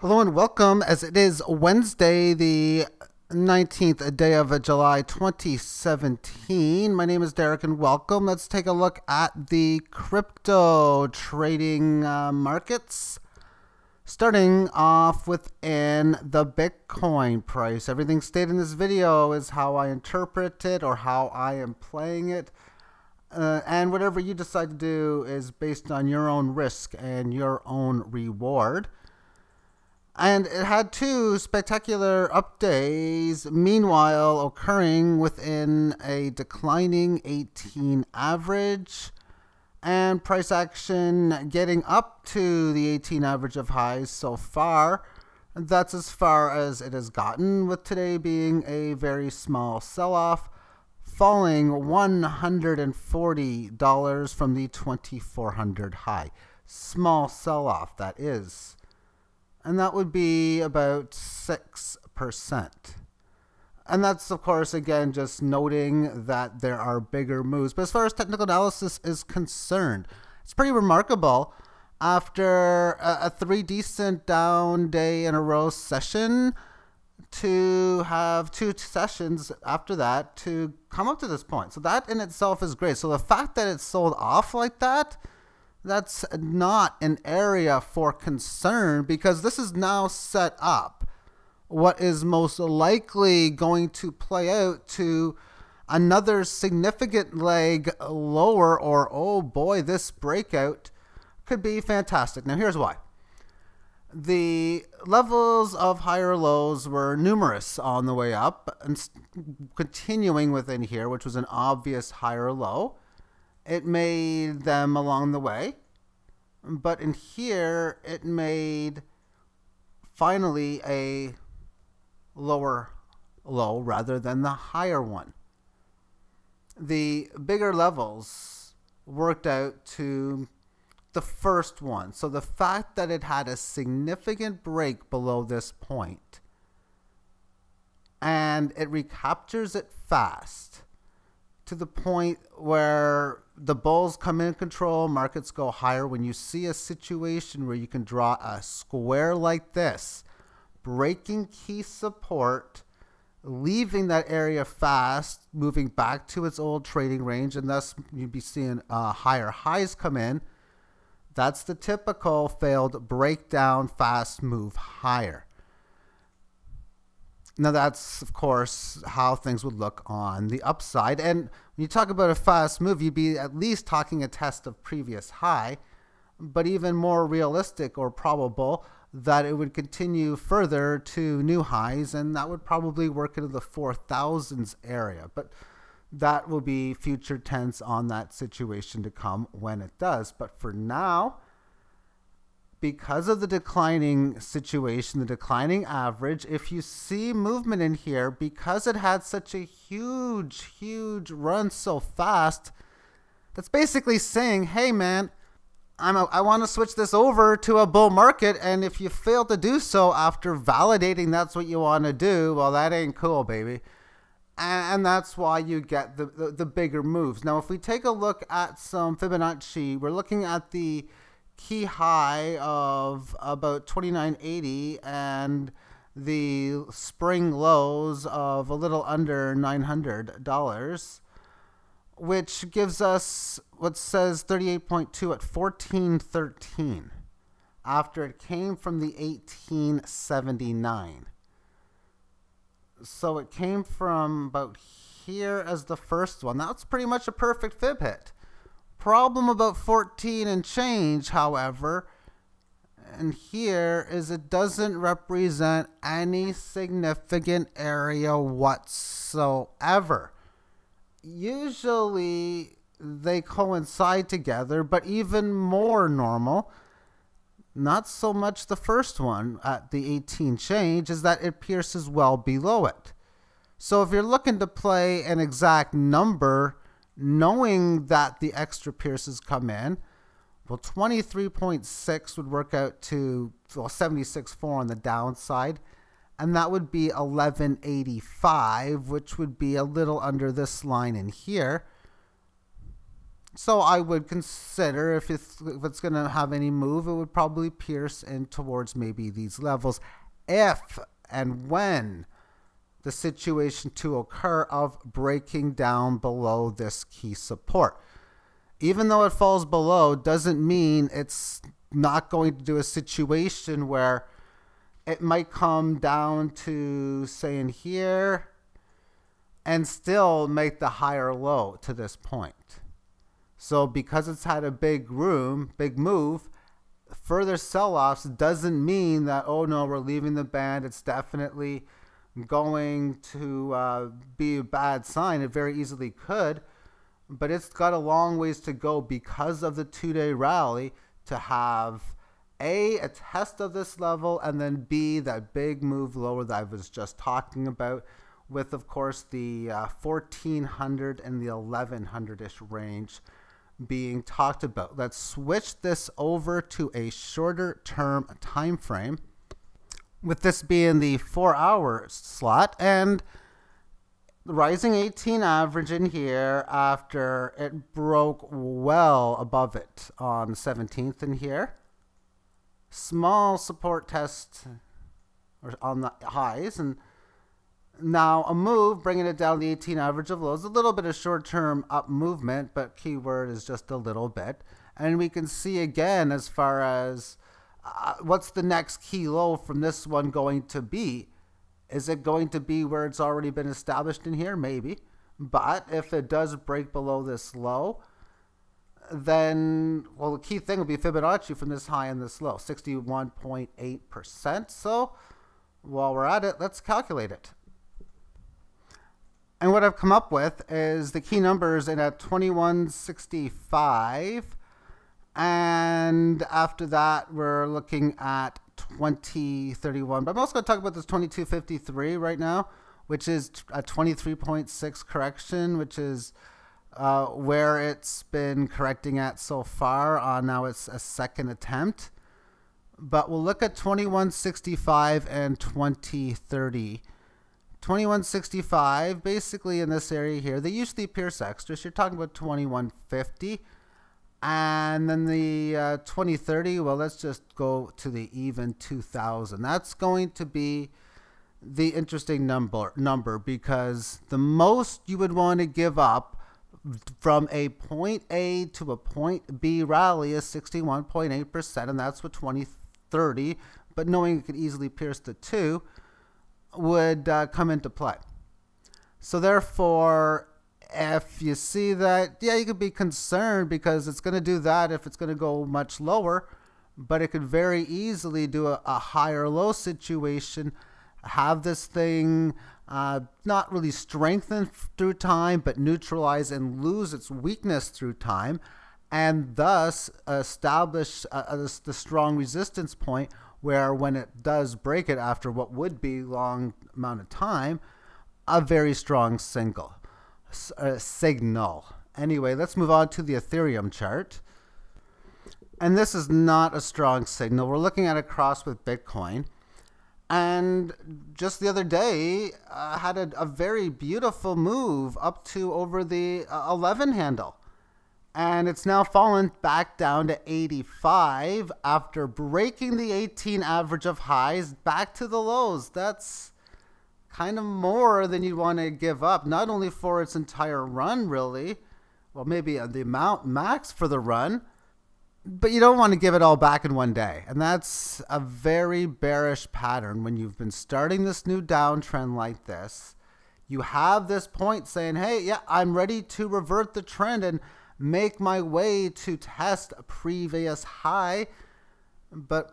Hello and welcome, as it is Wednesday, the 19th day of July 2017. My name is Derek and welcome. Let's take a look at the crypto trading markets. Starting off within the Bitcoin price. Everything stated in this video is how I interpret it or how I am playing it. And whatever you decide to do is based on your own risk and your own reward. And it had two spectacular up days, meanwhile occurring within a declining 18 average, and price action getting up to the 18 average of highs so far. That's as far as it has gotten, with today being a very small sell-off, falling $140 from the 2400 high. Small sell-off, that is. And that would be about 6%. And that's, of course, again, just noting that there are bigger moves. But as far as technical analysis is concerned, it's pretty remarkable. After a three decent down day in a row session, to have two sessions after that to come up to this point. So that in itself is great. So the fact that it sold off like that, that's not an area for concern, because this is now set up what is most likely going to play out to another significant leg lower, or oh boy, this breakout could be fantastic. Now here's why. The levels of higher lows were numerous on the way up and continuing within here, which was an obvious higher low. It made them along the way, but in here it made finally a lower low rather than the higher one. The bigger levels worked out to the first one. So the fact that it had a significant break below this point and it recaptures it fast to the point where the bulls come in control, markets go higher. When you see a situation where you can draw a square like this, breaking key support, leaving that area fast, moving back to its old trading range, and thus you'd be seeing higher highs come in. That's the typical failed breakdown, fast move higher. Now that's, of course, how things would look on the upside. And when you talk about a fast move, you'd be at least talking a test of previous high, but even more realistic or probable that it would continue further to new highs, and that would probably work into the 4,000s area. But that will be future tense on that situation to come when it does. But for now, because of the declining situation, the declining average, if you see movement in here, because it had such a huge run so fast, that's basically saying, hey man, I want to switch this over to a bull market, and if you fail to do so after validating that's what you want to do, well, that ain't cool, baby. And that's why you get the bigger moves. Now, if we take a look at some Fibonacci, we're looking at the key high of about 2980 and the spring lows of a little under $900, which gives us what says 38.2 at 1413 after it came from the 1879. So it came from about here as the first one. That's pretty much a perfect fib hit. Problem about 14 and change, however, and here is it doesn't represent any significant area whatsoever. Usually they coincide together, but even more normal, not so much the first one at the 18 change, is that it pierces well below it. So if you're looking to play an exact number, knowing that the extra pierces come in, well, 23.6 would work out to 76.4 on the downside, and that would be 1185, which would be a little under this line in here. So I would consider if it's going to have any move, it would probably pierce in towards maybe these levels if and when the situation to occur of breaking down below this key support. Even though it falls below doesn't mean it's not going to do a situation where it might come down to, say, in here and still make the higher low to this point. So because it's had a big move, further sell-offs doesn't mean that, oh no, we're leaving the band. It's definitely going to be a bad sign. It very easily could, but it's got a long ways to go because of the 2-day rally to have A, a test of this level, and then B, that big move lower that I was just talking about, with, of course, the 1400 and the 1100-ish range being talked about. Let's switch this over to a shorter term time frame, with this being the 4-hour slot, and the rising 18 average in here after it broke well above it on the 17th in here. Small support test on the highs, and now a move bringing it down the 18 average of lows. A little bit of short-term up movement, but keyword is just a little bit. And we can see again as far as what's the next key low from this one going to be. Is it going to be where it's already been established in here? Maybe. But if it does break below this low, then, well, the key thing will be Fibonacci from this high and this low, 61.8%. So while we're at it, let's calculate it. And what I've come up with is the key numbers in at 2165. And after that, we're looking at 2031. But I'm also going to talk about this 2253 right now, which is a 23.6 correction, which is where it's been correcting at so far. Now it's a second attempt. But we'll look at 2165 and 2030. 2165, basically in this area here, they usually pierce extra, so you're talking about 2150. And then the 2030, well, let's just go to the even 2000. That's going to be the interesting number because the most you would want to give up from a point A to a point B rally is 61.8%, and that's what 2030, but knowing it could easily pierce the 2, would come into play. So therefore, if you see that, yeah, you could be concerned because it's going to do that if it's going to go much lower, but it could very easily do a higher low situation, have this thing not really strengthen through time, but neutralize and lose its weakness through time, and thus establish the strong resistance point where when it does break it after what would be long amount of time, a very strong signal. Anyway, let's move on to the Ethereum chart. And this is not a strong signal. We're looking at a cross with Bitcoin. And just the other day, had a very beautiful move up to over the 11 handle. And it's now fallen back down to 85 after breaking the 18 average of highs back to the lows. That's kind of more than you'd want to give up, not only for its entire run, really, well, maybe the amount max for the run, but you don't want to give it all back in one day. And that's a very bearish pattern when you've been starting this new downtrend like this. You have this point saying, hey, yeah, I'm ready to revert the trend and make my way to test a previous high. But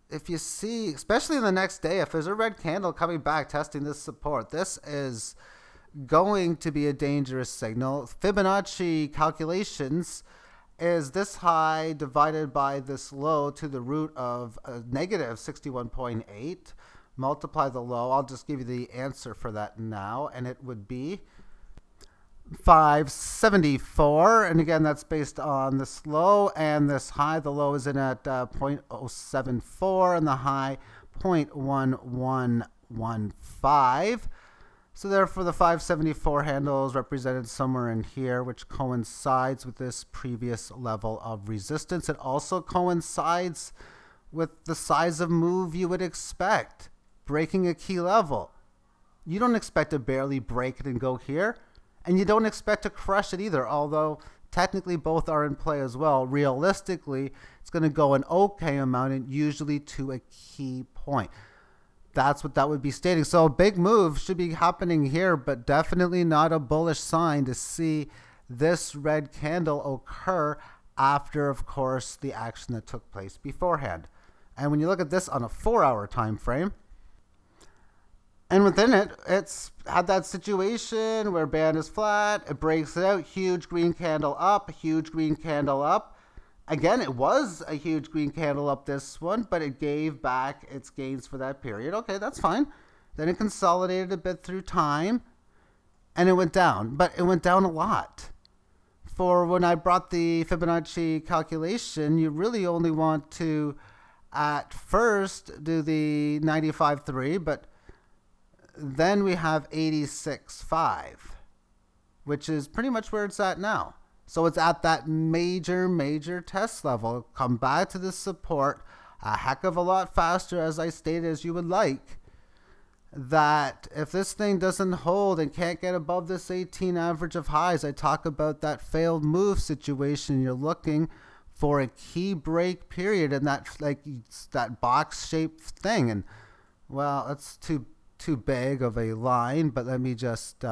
if you see, especially in the next day, if there's a red candle coming back testing this support, this is going to be a dangerous signal. Fibonacci calculations is this high divided by this low to the root of negative 61.8. Multiply the low. I'll just give you the answer for that now, and it would be 574, and again that's based on this low and this high. The low is in at 0.074 and the high 0.1115. So therefore the 574 handle is represented somewhere in here, which coincides with this previous level of resistance. It also coincides with the size of move you would expect, breaking a key level. You don't expect to barely break it and go here, and you don't expect to crush it either, although technically both are in play as well. Realistically, it's going to go an okay amount and usually to a key point. That's what that would be stating. So a big move should be happening here, but definitely not a bullish sign to see this red candle occur after, of course, the action that took place beforehand. And when you look at this on a 4-hour time frame, and within it, it's had that situation where band is flat, it breaks it out, huge green candle up, huge green candle up. Again, it was a huge green candle up this one, but it gave back its gains for that period. Okay, that's fine. Then it consolidated a bit through time, and it went down, but it went down a lot. For when I brought the Fibonacci calculation, you really only want to, at first, do the 95.3, but then we have 86.5, which is pretty much where it's at now. So it's at that major test level. Come back to the support a heck of a lot faster, as I stated, as you would like. That if this thing doesn't hold and can't get above this 18 average of highs, I talk about that failed move situation. You're looking for a key break period and that that box shaped thing. And well, that's too big of a line, but let me just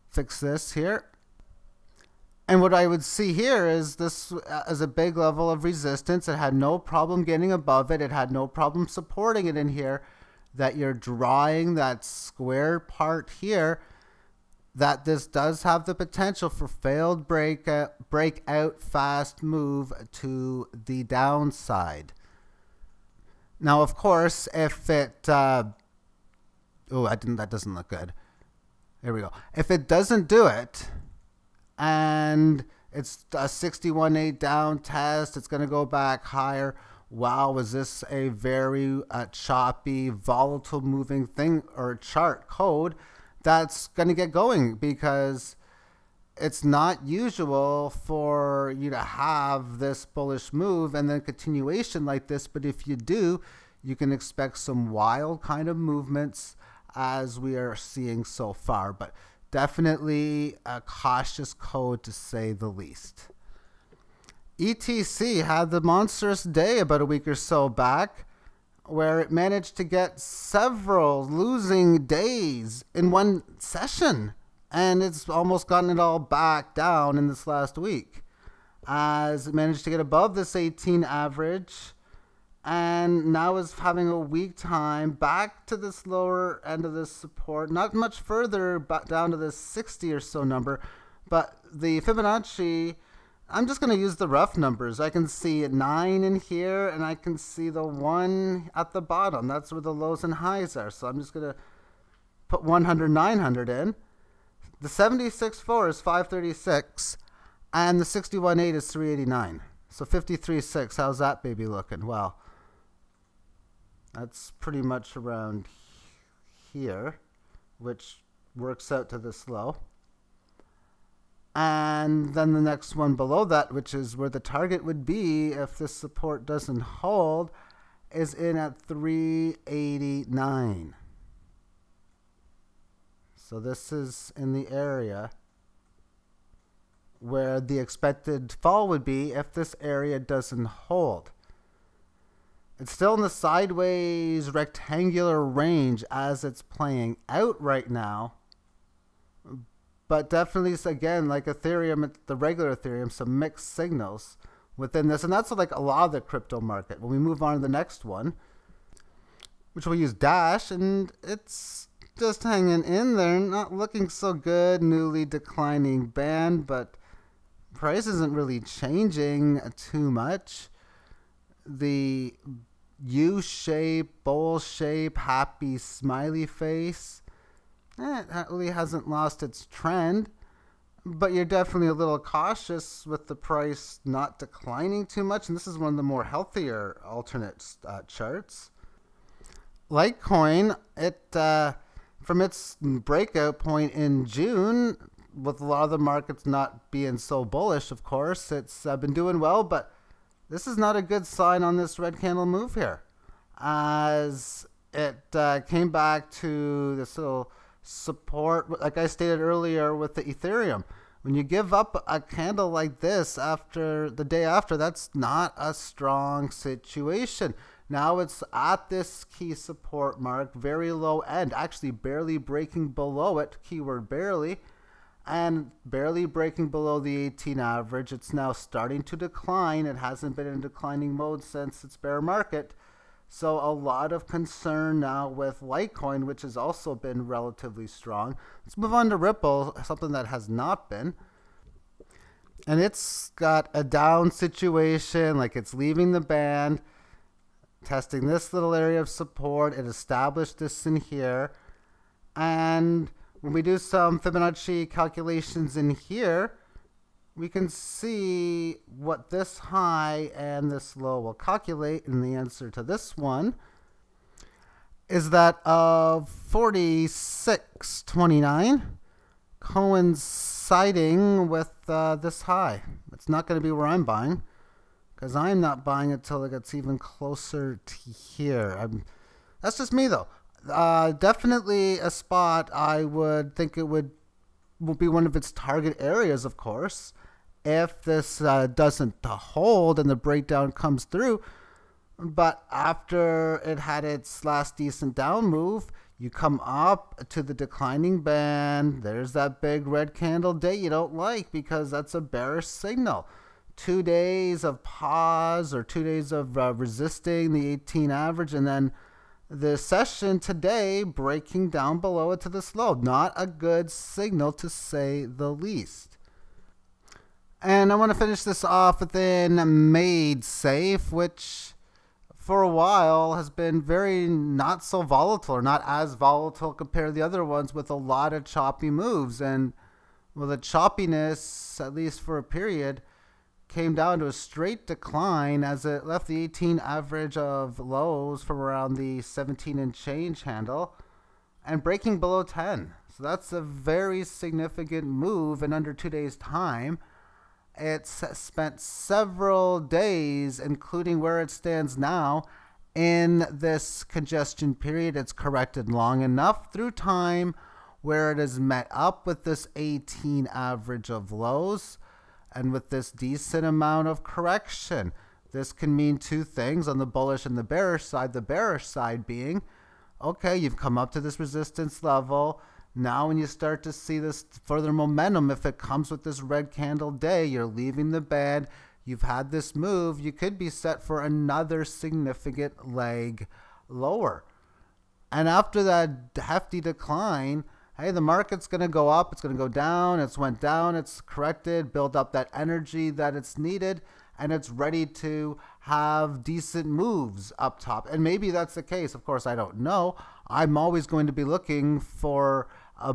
fix this here. And what I would see here is this as a big level of resistance. It had no problem getting above it. It had no problem supporting it in here. That you're drawing that square part here, that this does have the potential for failed breakout fast move to the downside. Now, of course, if it, that doesn't look good. There we go. If it doesn't do it, and it's a 61.8 down test, it's going to go back higher. Wow, was this a very choppy, volatile moving thing or chart code that's going to get going, because it's not usual for you to have this bullish move and then continuation like this. But if you do, you can expect some wild kind of movements as we are seeing so far. But definitely a cautious code to say the least. ETC had the monstrous day about a week or so back where it managed to get several losing days in one session, and it's almost gotten it all back down in this last week as it managed to get above this 18 average, and now is having a weak time back to this lower end of this support, not much further back down to this 60 or so number. But the Fibonacci, I'm just going to use the rough numbers. I can see 9 in here, and I can see the 1 at the bottom. That's where the lows and highs are. So I'm just going to put 100, 900 in. The 76.4 is 536, and the 61.8 is 389. So 53.6, how's that baby looking? Well, that's pretty much around here, which works out to this low. And then the next one below that, which is where the target would be if this support doesn't hold, is in at 389. So this is in the area where the expected fall would be if this area doesn't hold. It's still in the sideways rectangular range as it's playing out right now. But definitely, again, like Ethereum, the regular Ethereum, some mixed signals within this. And that's like a lot of the crypto market. When we move on to the next one, which we'll use Dash, and it's just hanging in there, not looking so good. Newly declining band, but price isn't really changing too much. The U shape, bowl shape, happy smiley face, it really hasn't lost its trend, but you're definitely a little cautious with the price not declining too much. And this is one of the more healthier alternate charts. Litecoin, it from its breakout point in June, with a lot of the markets not being so bullish, of course, it's been doing well, but this is not a good sign on this red candle move here, as it came back to this little support, like I stated earlier with the Ethereum. When you give up a candle like this after the day after, that's not a strong situation. Now it's at this key support mark, very low end, actually barely breaking below it, keyword barely, and barely breaking below the 18 average. It's now starting to decline. It hasn't been in declining mode since its bear market. So a lot of concern now with Litecoin, which has also been relatively strong. Let's move on to Ripple, something that has not been. And it's got a down situation, like it's leaving the band, testing this little area of support. It established this in here. And when we do some Fibonacci calculations in here, we can see what this high and this low will calculate, and the answer to this one is that of 46.29, coinciding with this high. It's not going to be where I'm buying, because I'm not buying it till it gets even closer to here. That's just me, though. Definitely a spot I would think it will be one of its target areas, of course, if this doesn't hold and the breakdown comes through. But after it had its last decent down move, you come up to the declining band. There's that big red candle day you don't like, because that's a bearish signal. 2 days of pause, or 2 days of resisting the 18 average, and then the session today breaking down below it to this low. Not a good signal, to say the least. And I want to finish this off within Maidsafe, which for a while has been very not so volatile, or not as volatile compared to the other ones, with a lot of choppy moves. And well, the choppiness, at least for a period, came down to a straight decline as it left the 18 average of lows from around the 17 and change handle and breaking below 10. So that's a very significant move in under 2 days' time. It's spent several days, including where it stands now, in this congestion period. It's corrected long enough through time where it has met up with this 18 average of lows, and with this decent amount of correction. This can mean two things on the bullish and the bearish side. The bearish side being, okay, you've come up to this resistance level. Now when you start to see this further momentum, if it comes with this red candle day, you're leaving the band, you've had this move, you could be set for another significant leg lower. And after that hefty decline, hey, the market's going to go up, it's going to go down, it's went down, it's corrected, build up that energy that it's needed, and it's ready to have decent moves up top. And maybe that's the case. Of course, I don't know. I'm always going to be looking for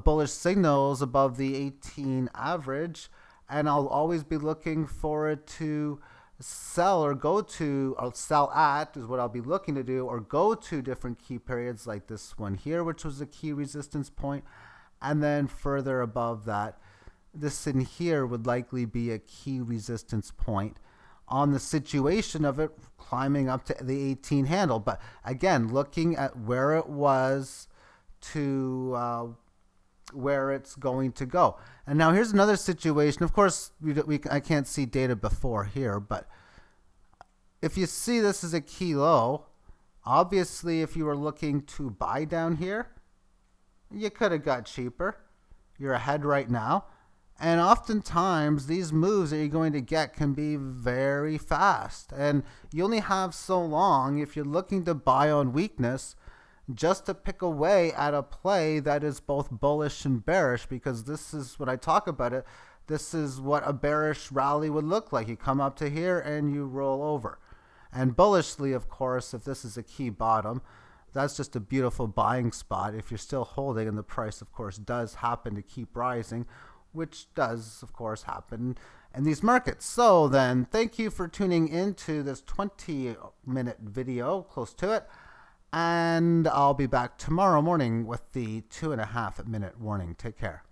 bullish signals above the 18 average, and I'll always be looking for it to sell or go to, or sell at is what I'll be looking to do, or go to different key periods like this one here, which was a key resistance point. And then further above that, this in here would likely be a key resistance point on the situation of it climbing up to the 18 handle. But again, looking at where it was to where it's going to go. And now here's another situation. Of course, I can't see data before here, but if you see this as a key low, obviously if you were looking to buy down here, you could have got cheaper. You're ahead right now. And oftentimes these moves that you're going to get can be very fast. And you only have so long if you're looking to buy on weakness just to pick away at a play that is both bullish and bearish, because this is what I talk about it. This is what a bearish rally would look like. You come up to here and you roll over. And bullishly, of course, if this is a key bottom, that's just a beautiful buying spot if you're still holding and the price, of course, does happen to keep rising, which does, of course, happen in these markets. So then, thank you for tuning into this 20-minute video, close to it. And I'll be back tomorrow morning with the 2.5 minute warning. Take care.